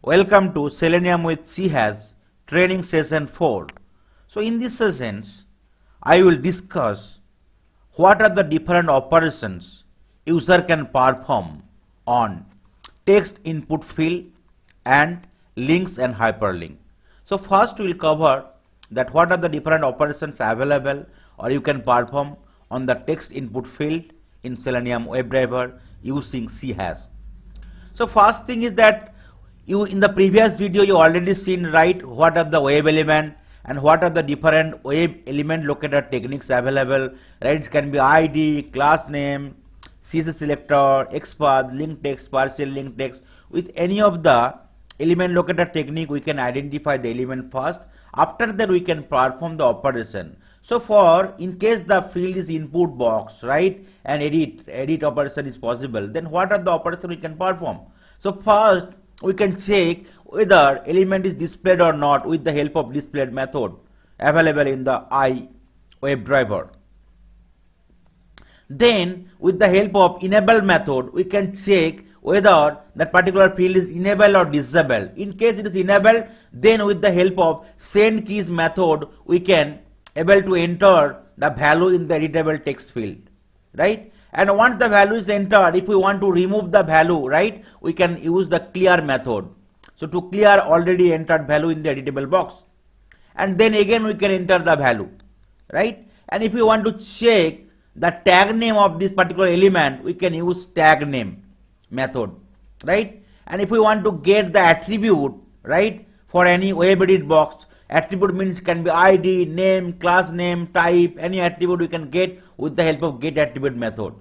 Welcome to Selenium with CHAS training session 4. So in this sessions, I will discuss what are the different operations user can perform on text input field and links and hyperlink. So first we will cover that what are the different operations available or you can perform on the text input field in Selenium WebDriver using CHAS. So first thing is that you in the previous video you already seen right what are the web element and what are the different web element locator techniques available, right? It can be ID, class name, CSS selector, XPath, link text, partial link text. With any of the element locator technique we can identify the element first. After that we can perform the operation. So for in case the field is input box, right, and edit operation is possible, then what are the operations we can perform? So first we can check whether element is displayed or not with the help of displayed method available in the WebDriver. Then with the help of enable method we can check whether that particular field is enabled or disabled. In case it is enabled, then with the help of send keys method we can able to enter the value in the editable text field, right? And once the value is entered, if we want to remove the value, right, we can use the clear method. So to clear already entered value in the editable box, and then again we can enter the value, right? And if we want to check the tag name of this particular element, we can use tag name method, right? And if we want to get the attribute, right, for any web edit box, attribute means can be ID, name, class name, type, any attribute we can get with the help of get attribute method.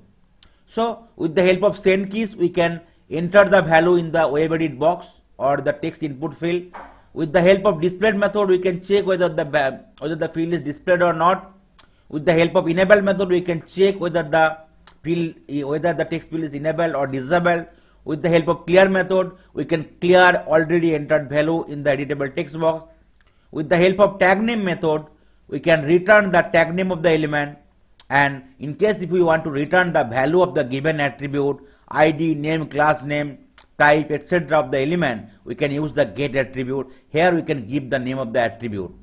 So with the help of send keys we can enter the value in the web edit box or the text input field. With the help of displayed method we can check whether the field is displayed or not. With the help of enable method we can check whether the text field is enabled or disabled. With the help of clear method we can clear already entered value in the editable text box. With the help of tag name method we can return the tag name of the element, and in case if we want to return the value of the given attribute, ID, name, class name, type, etc. of the element, we can use the get attribute. Here we can give the name of the attribute.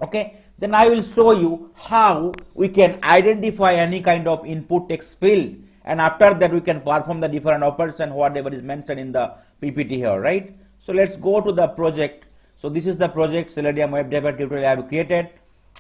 Okay, then I will show you how we can identify any kind of input text field, and after that we can perform the different operations whatever is mentioned in the PPT here, right? So let's go to the project. So this is the project Selenium WebDriver tutorial I have created,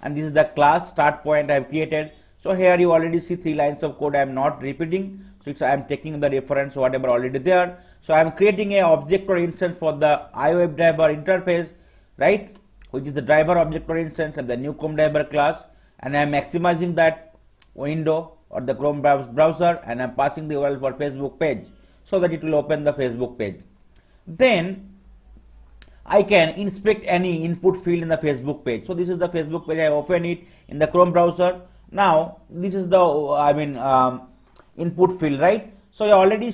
and this is the class start point I have created. So here you already see 3 lines of code. I am not repeating, so I am taking the reference whatever already there. So I am creating a object or instance for the iWebDriver interface, right, which is the driver object or instance and the new Chrome driver class, and I am maximizing that window or the Chrome browser, and I am passing the URL for Facebook page so that it will open the Facebook page. Then I can inspect any input field in the Facebook page. So this is the Facebook page. I open it in the Chrome browser. Now this is the input field, right? So I already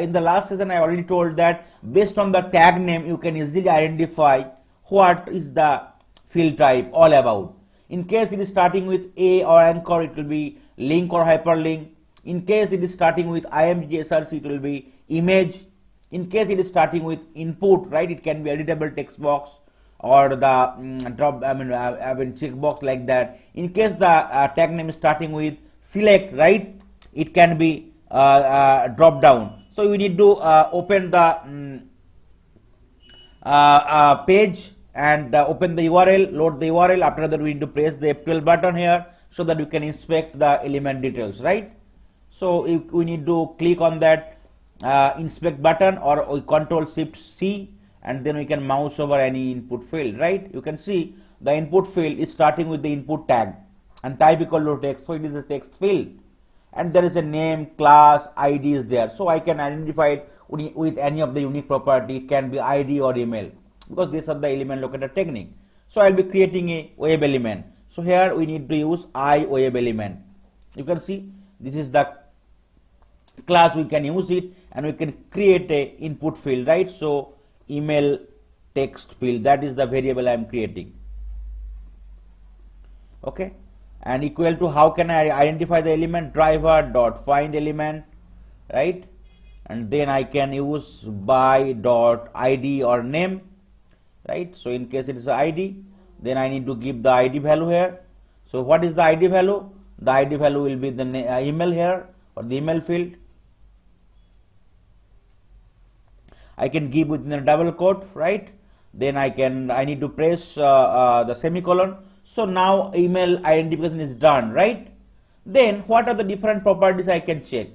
in the last session I already told that based on the tag name you can easily identify what is the field type all about. In case it is starting with A or anchor, it will be link or hyperlink. In case it is starting with img src, it will be image. In case it is starting with input, right, it can be editable text box or the checkbox like that. In case the tag name is starting with select, right, it can be drop down. So we need to open the page and open the URL, load the URL. After that we need to press the F12 button here so that we can inspect the element details, right? So if we need to click on that inspect button, or we control shift C, and then we can mouse over any input field, right? You can see the input field is starting with the input tag and type equal to text, so it is a text field, and there is a name, class, ID is there, so I can identify it with any of the unique property. It can be ID or email because these are the element locator technique. So I'll be creating a web element. So here we need to use iWeb element. You can see this is the class, we can use it, and we can create a input field, right? So email text field, that is the variable I am creating. Okay, and equal to how can I identify the element? Driver dot find element, right? and then I can use by dot id or name, right? So in case it is id, then I need to give the id value here. So what is the id value? The id value will be the email here, or the email field. I can give within a double quote, right? Then I need to press the semicolon. So now email identification is done, right? Then what are the different properties I can check,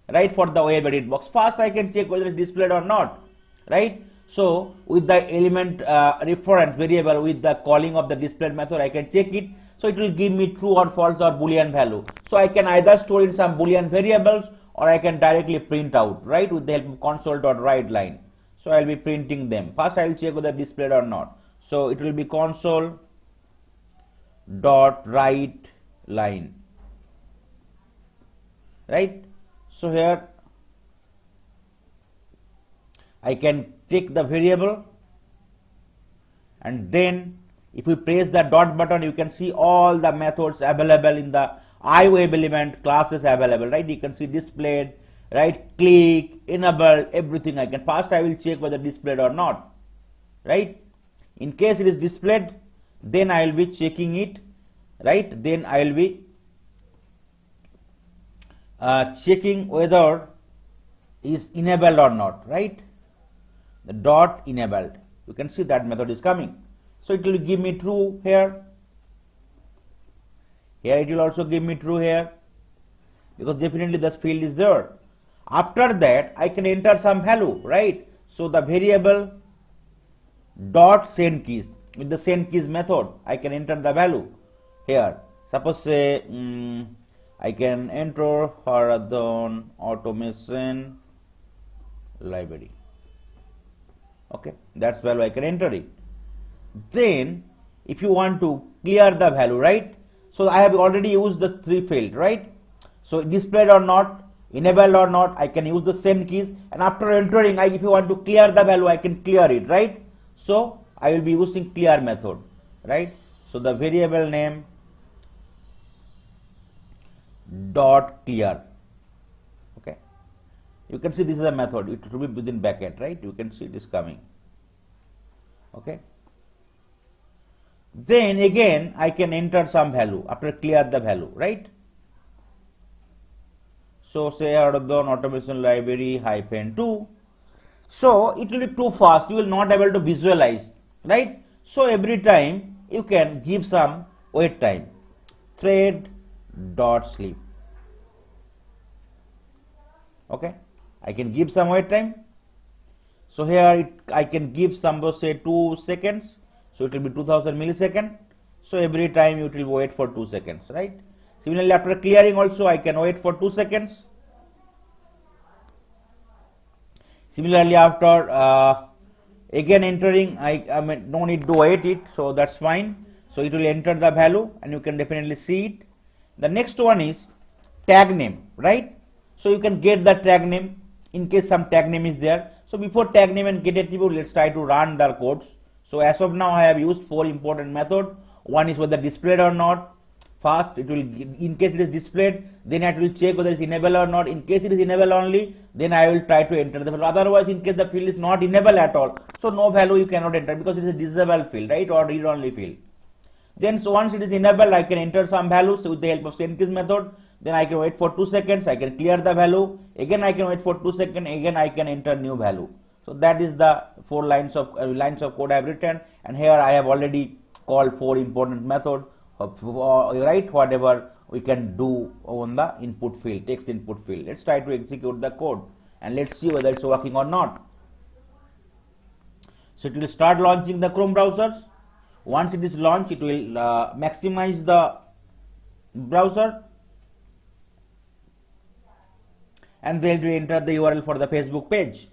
right, for the web edit box? First I can check whether it is displayed or not, right? So with the element reference variable, with the calling of the displayed method, I can check it. So it will give me true or false or boolean value. So I can either store in some boolean variables, or I can directly print out, right, with the help of console.write line. So I will be printing them. First I will check whether displayed or not. So it will be console.write line, right? So here I can take the variable, and then if we press the dot button, you can see all the methods available in the iWeb element classes available, right? You can see displayed, right, click, enable, everything. I can first I will check whether displayed or not, right? In case it is displayed, then I will be checking it, right? Then I will be checking whether is enabled or not, right? The dot enabled, you can see that method is coming. So it will give me true here. Here it will also give me true here, because definitely this field is there. After that I can enter some value, right? So the variable dot send keys, with the send keys method I can enter the value here. Suppose say I can enter Horizon automation library. Okay, that's value I can enter it. Then if you want to clear the value, right? So I have already used the three field, right? So displayed or not, enabled or not, I can use the send keys, and after entering, if you want to clear the value, I can clear it, right? So I will be using clear method, right? So the variable name dot clear. Okay, you can see this is a method. It will be within bracket, right? You can see it is coming. Okay. Then again I can enter some value after clear the value, right? So say Horizon automation library -2. So it will be too fast, you will not able to visualize, right? So every time you can give some wait time, thread dot sleep. Okay, I can give some wait time. So here I can give some, say 2 seconds. So it will be 2000 milliseconds. So every time it will wait for 2 seconds, right? Similarly, after clearing also I can wait for 2 seconds. Similarly, after again entering, I mean, no need to wait it, so that's fine. So it will enter the value, and you can definitely see it. The next one is tag name, right? So you can get the tag name in case some tag name is there. So before tag name and get attribute, let's try to run the codes. So as of now I have used 4 important methods. One is whether displayed or not. First it will, in case it is displayed, then it will check whether it is enabled or not. In case it is enabled only, then I will try to enter the value. Otherwise, in case the field is not enabled at all, so no value you cannot enter, because it is a disabled field, right, or read only field. Then so once it is enabled, I can enter some values with the help of send keys method. Then I can wait for 2 seconds, I can clear the value, again I can wait for 2 seconds, again I can enter new value. So that is the 4 lines of code I have written, and here I have already called 4 important methods, right, whatever we can do on the input field, text input field. Let's try to execute the code and let's see whether it's working or not. So it will start launching the Chrome browsers. Once it is launched, it will maximize the browser, and then it will enter the URL for the Facebook page.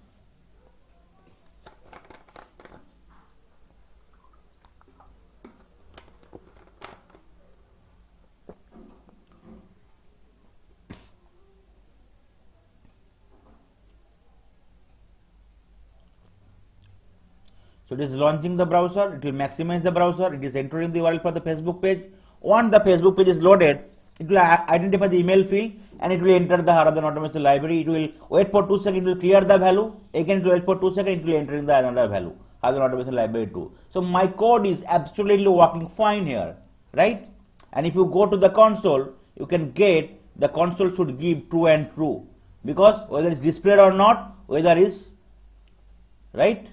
So it is launching the browser, it will maximize the browser, it is entering the URL for the Facebook page. Once the Facebook page is loaded, it will identify the email field, and it will enter the Haradan automation library. It will wait for 2 seconds, it will clear the value, again it will wait for 2 seconds, it will enter in the another value, Haradan automation library 2. So my code is absolutely working fine here, right? And if you go to the console, you can get the console should give true and true, because whether it's displayed or not, whether is right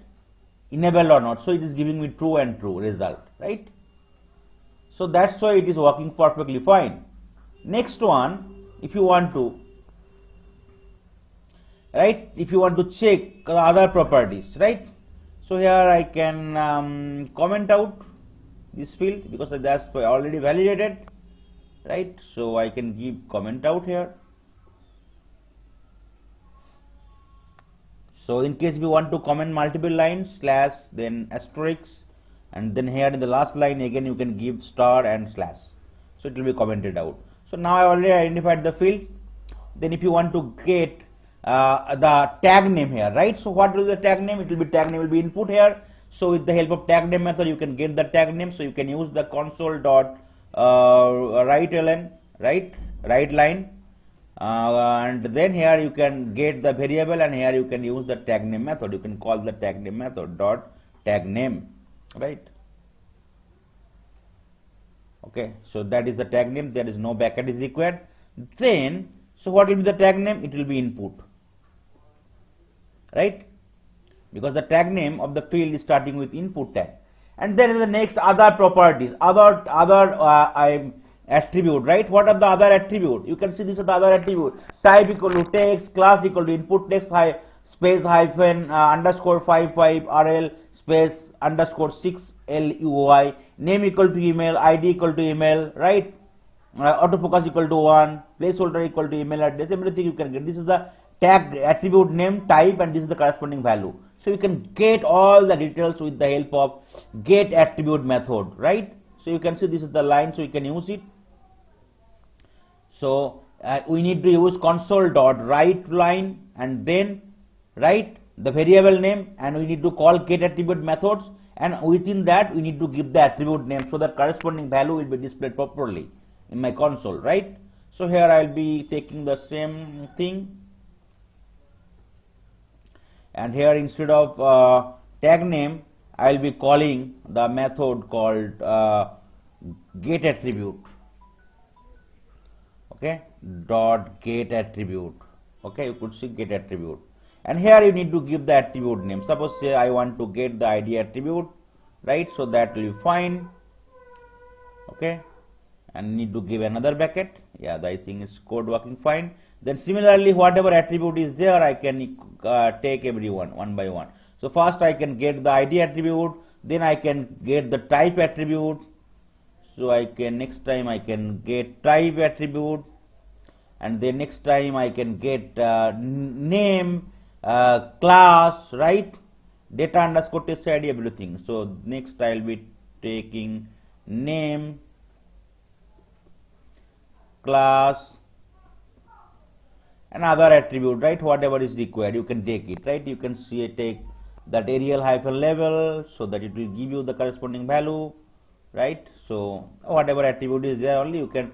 enabled or not, so it is giving me true and true result, right? So that's why it is working perfectly fine. Next one, if you want to, right, if you want to check the other properties, right, so here I can comment out this field because that's already validated, right? So I can give comment out here. So in case if you want to comment multiple lines, slash, then asterisk, and then here in the last line again you can give star and slash, so it will be commented out. So now I already identified the field. Then if you want to get the tag name here, right, so what will be the tag name? It will be tag name will be input here. So with the help of tag name method you can get the tag name. So you can use the console dot write line, and then here you can get the variable, and here you can use the tag name method. You can call the tag name method dot tag name, right? Okay, so that is the tag name. There is no bracket is required. Then, so what will be the tag name? It will be input, right? Because the tag name of the field is starting with input tag. And then in the next other properties, other attribute, right? What are the other attribute? You can see this is the other attribute. Type equal to text, class equal to input text space hyphen underscore 55 rl space underscore 6 lui, name equal to email, id equal to email, right? Autofocus equal to 1, placeholder equal to email address, everything you can get. This is the tag attribute name, type, and this is the corresponding value. So you can get all the details with the help of get attribute method, right? So you can see this is the line, so you can use it. So we need to use console dot write line, and then write the variable name, and we need to call get attribute methods, and within that we need to give the attribute name so that corresponding value will be displayed properly in my console, right? So here I will be taking the same thing, and here instead of tag name I will be calling the method called get attribute, okay, dot get attribute, okay, you could see get attribute, and here you need to give the attribute name. Suppose say I want to get the ID attribute, right, so that will be fine, okay, and need to give another bracket. Yeah, I think it's code working fine. Then similarly whatever attribute is there I can take everyone one by one. So first I can get the ID attribute, then I can get the type attribute, so I can next time I can get type attribute, and then next time I can get name, class, right, data underscore test ID, everything. So next I will be taking name, class, another attribute, right, whatever is required you can take it, right? You can see take that Arial hyphen level so that it will give you the corresponding value, right? So whatever attribute is there only you can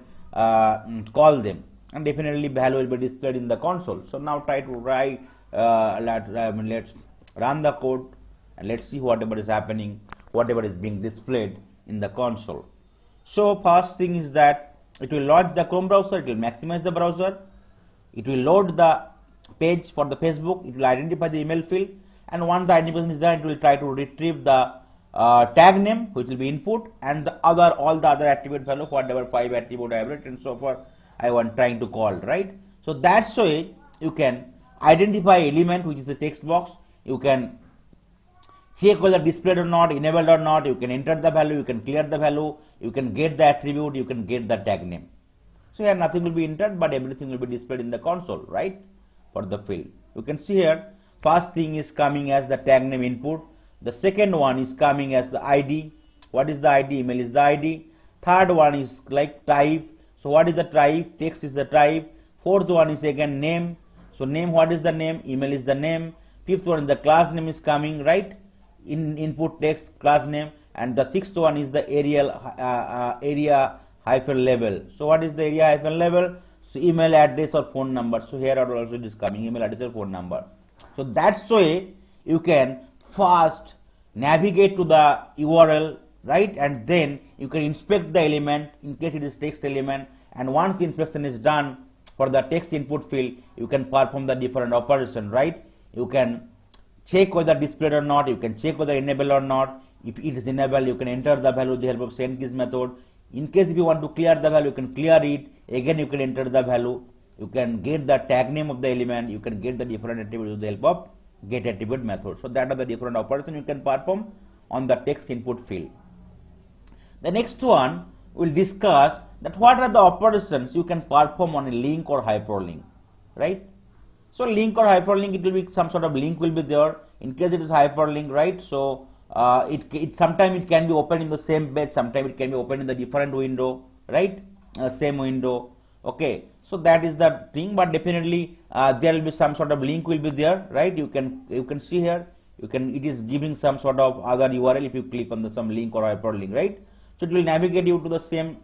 call them, and definitely value will be displayed in the console. So now try to write, let's run the code and let's see whatever is happening, whatever is being displayed in the console. So first thing is that it will launch the Chrome browser, it will maximize the browser, it will load the page for the Facebook, it will identify the email field, and once the identification is done, it will try to retrieve the tag name, which will be input, and the other all the other attribute value, whatever 5 attribute I have written and so forth I want trying to call, right? So that's why you can identify element which is the text box, you can check whether displayed or not, enabled or not, you can enter the value, you can clear the value, you can get the attribute, you can get the tag name. So here nothing will be entered, but everything will be displayed in the console, right, for the field. You can see here first thing is coming as the tag name input, the second one is coming as the ID. What is the ID? Email is the ID. Third one is like type. So what is the type? Text is the type. Fourth one is again name. So name, what is the name? Email is the name. Fifth one is the class name is coming, right, in input text class name, and the sixth one is the area hyphen label. So what is the area hyphen label? So email address or phone number. So here are also it is coming email address or phone number. So that's way you can first navigate to the URL, right, and then you can inspect the element in case it is text element, and once the inspection is done for the text input field, you can perform the different operation, right. You can check whether displayed or not, you can check whether enabled or not. If it is enabled, you can enter the value with the help of send keys method. In case if you want to clear the value, you can clear it. Again, you can enter the value. You can get the tag name of the element. You can get the different attributes with the help of get attribute method. So that are the different operations you can perform on the text input field. The next one will discuss that what are the operations you can perform on a link or hyperlink, right? So link or hyperlink, it will be some sort of link will be there. In case it is hyperlink, right? So sometimes it can be open in the same page, sometimes it can be open in the different window, right? Same window. Okay, so that is the thing, but definitely there will be some sort of link will be there, right? You can see here, it is giving some sort of other URL if you click on the some link or hyperlink, right? So it will navigate you to the same,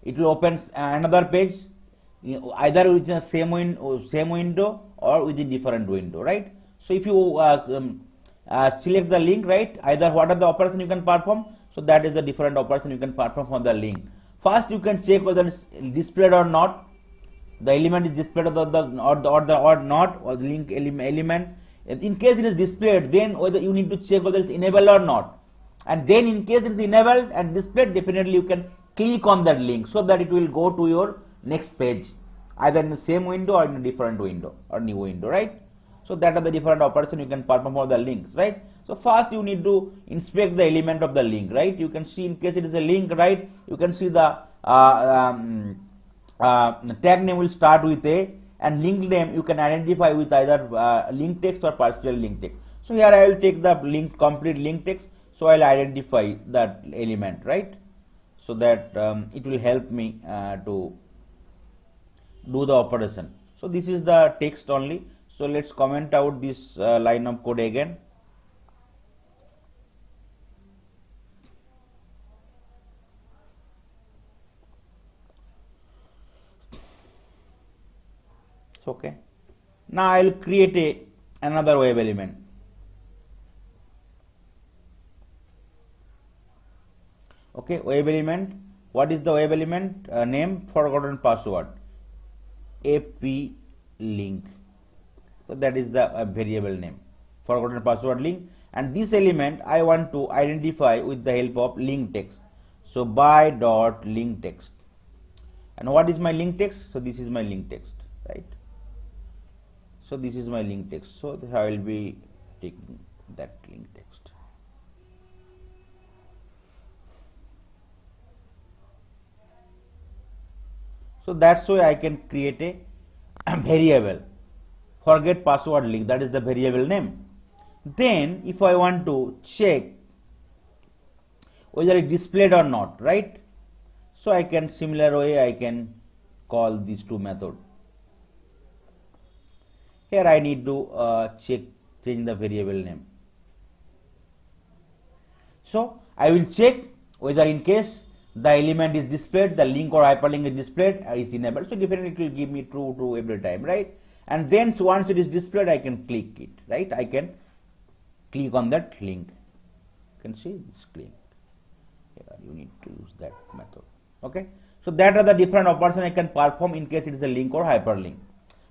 it will open another page, either within the same window or within different window, right? So if you select the link, right, either what are the operations you can perform, so that is the different operation you can perform on the link. First you can check whether it's displayed or not, the element is displayed or not, or the link element. In case it is displayed, then whether you need to check whether it's enabled or not, and then in case it is enabled and displayed, definitely you can click on that link so that it will go to your next page, either in the same window or in a different window or new window, right? So that are the different operations you can perform for the links, right? So first you need to inspect the element of the link, right? You can see in case it is a link, right? You can see the tag name will start with a, and link name you can identify with either link text or partial link text. So here I will take the link complete link text, so I'll identify that element, right? So that it will help me to do the operation. So this is the text only. So let's comment out this line of code again. It's okay. Now I will create another web element. Okay, web element. What is the web element? Name, forgotten password, ap link. So that is the variable name, forgotten password link, and this element I want to identify with the help of link text. So by dot link text, and what is my link text? So this is my link text, right? So this is my link text. So I will be taking that link text. So that's why I can create a variable forget password link, that is the variable name. Then if I want to check whether it displayed or not, right? So I can similar way I can call these two methods. Here I need to change the variable name. So I will check whether in case the element is displayed, the link or hyperlink is displayed, is enabled. So definitely it will give me true every time, right? And then so once it is displayed, I can click it, right? I can click on that link. You can see this link. Here you need to use that method. Okay. So that are the different operations I can perform in case it is a link or hyperlink.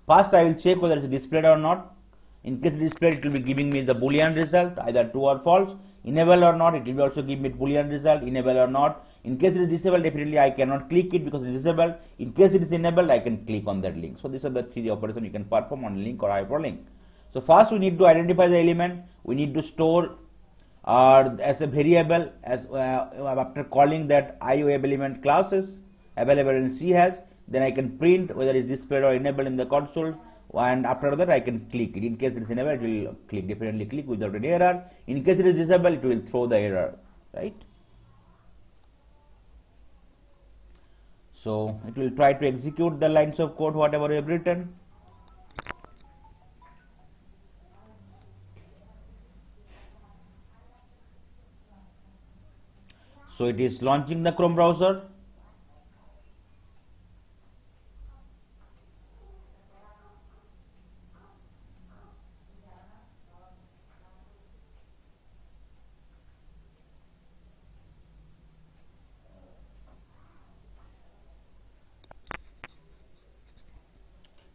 First I will check whether it is displayed or not. In case it is displayed, it will be giving me the boolean result, either true or false. Enable or not, it will also give me boolean result, enable or not. In case it is disabled, definitely I cannot click it because it is disabled. In case it is enabled, I can click on that link. So these are the three operations you can perform on link or hyperlink. So first we need to identify the element. We need to store as a variable as after calling that IOWeb element classes available in C has. Then I can print whether it is displayed or enabled in the console. And after that I can click it. In case it is enabled, it will click, definitely click without any error. In case it is disabled, it will throw the error, right? So it will try to execute the lines of code whatever we have written. So it is launching the Chrome browser.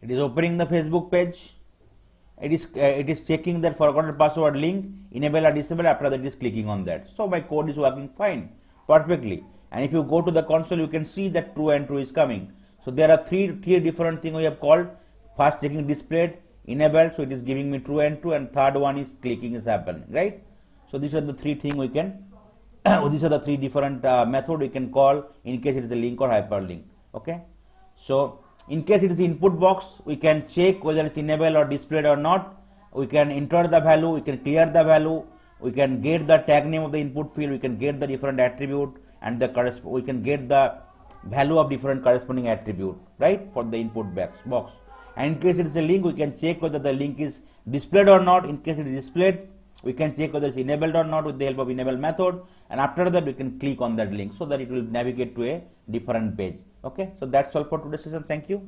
It is opening the Facebook page. It is checking that forgotten password link, enable or disable. After that, it is clicking on that. So my code is working fine, perfectly. And if you go to the console, you can see that true and true is coming. So there are three different things we have called. First, checking displayed, enabled, so it is giving me true and true, and third one is clicking is happening, right? So these are the three things we can. These are the three different method we can call in case it is a link or hyperlink. Okay. So in case it is input box, we can check whether it's enabled or displayed or not. We can enter the value, we can clear the value, we can get the tag name of the input field, we can get the different attribute, and we can get the value of different corresponding attribute, right, for the input box. And in case it is a link, we can check whether the link is displayed or not. In case it is displayed, we can check whether it's enabled or not with the help of enable method, and after that we can click on that link so that it will navigate to a different page. Okay, so that's all for today's session. Thank you.